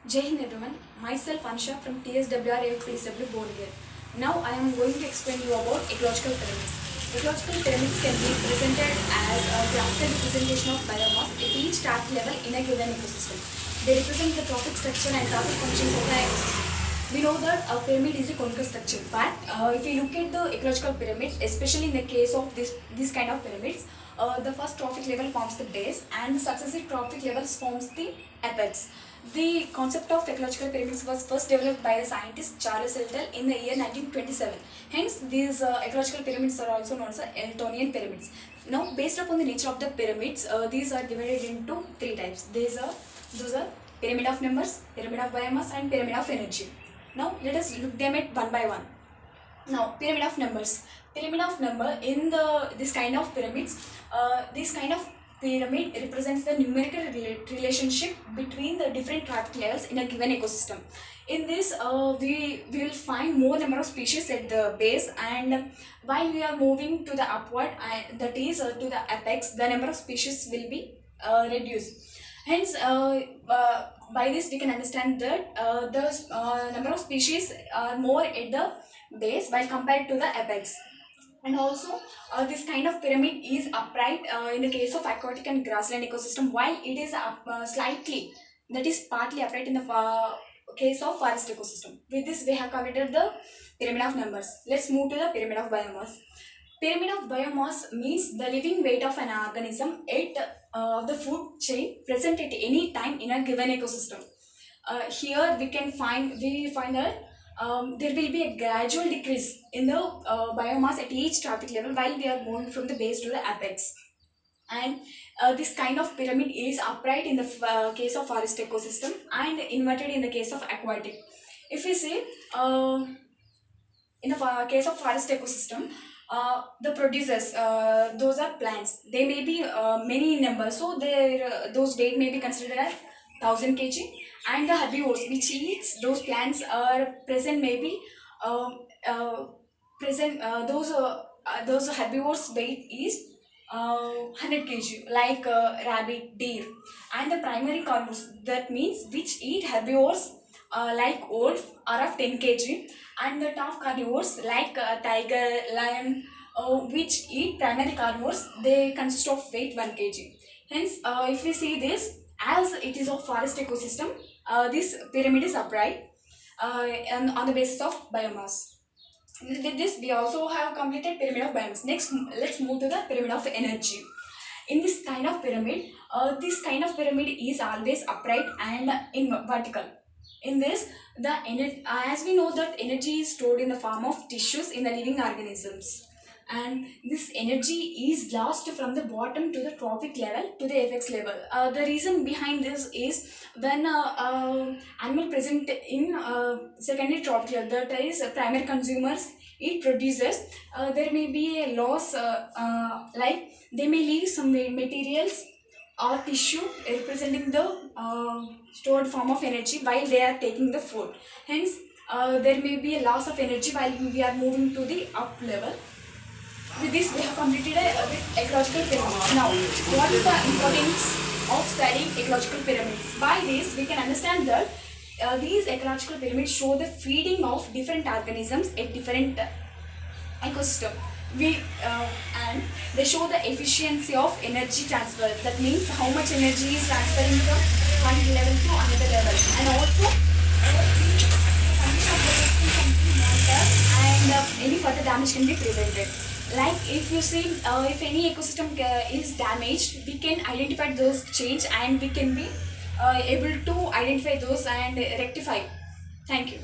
Jai Hind everyone, myself Ansha from TSWR AFPSW Bornegir. Now I am going to explain you about ecological pyramids. Ecological pyramids can be presented as a graphical representation of biomass at each tract level in a given ecosystem. They represent the trophic structure and trophic functions of the ecosystem. We know that a pyramid is a conical structure, but if you look at the ecological pyramids, especially in the case of this kind of pyramids, the first trophic level forms the base and the successive trophic levels forms the apex. The concept of ecological pyramids was first developed by the scientist Charles Eltel in the year 1927. Hence, these ecological pyramids are also known as Eltonian pyramids. Now, based upon the nature of the pyramids, these are divided into three types. Those are pyramid of numbers, pyramid of biomass, and pyramid of energy. Now, let us look them at one by one. Now, pyramid of numbers. Pyramid of number in this kind of pyramids, this kind of pyramid represents the numerical relationship between the different traffic levels in a given ecosystem. In this, we will find more number of species at the base, and while we are moving to the upward, that is to the apex, the number of species will be reduced. Hence, by this we can understand that the number of species are more at the base while compared to the apex. And also, this kind of pyramid is upright in the case of aquatic and grassland ecosystem, while it is slightly, that is partly upright in the case of forest ecosystem. With this, we have covered the pyramid of numbers. Let's move to the pyramid of biomass. Pyramid of biomass means the living weight of an organism at the food chain present at any time in a given ecosystem. Here we find that there will be a gradual decrease in the biomass at each traffic level while we are moving from the base to the apex. And this kind of pyramid is upright in the case of forest ecosystem and inverted in the case of aquatic. If we say in the case of forest ecosystem, the producers, those are plants. They may be many in number, so those date may be considered as 1000 kg, and the herbivores which eats those plants are present maybe those herbivores weight is 100 kg, like rabbit, deer. And the primary carnivores, that means which eat herbivores like wolf, are of 10 kg, and the top carnivores like tiger, lion, which eat primary carnivores, they consist of weight 1 kg. Hence, if we see this, as it is of forest ecosystem, this pyramid is upright and on the basis of biomass. With this, we also have completed pyramid of biomass. Next, let's move to the pyramid of energy. In this kind of pyramid is always upright and in vertical. In this, as we know that energy is stored in the form of tissues in the living organisms, and this energy is lost from the bottom to the trophic level to the apex level. The reason behind this is when animal present in secondary trophic level, that is primary consumers, eat producers, there may be a loss, like they may leave some materials or tissue representing the stored form of energy while they are taking the food. Hence, there may be a loss of energy while we are moving to the up level. With this, we have completed with ecological pyramids. Now, what is the importance of studying ecological pyramids? By this, we can understand that these ecological pyramids show the feeding of different organisms at different ecosystem. And they show the efficiency of energy transfer. That means how much energy is transferring from one level to another level, and also and any further damage can be prevented. Like if you see, if any ecosystem is damaged, we can identify those change and we can be able to identify those and rectify. Thank you.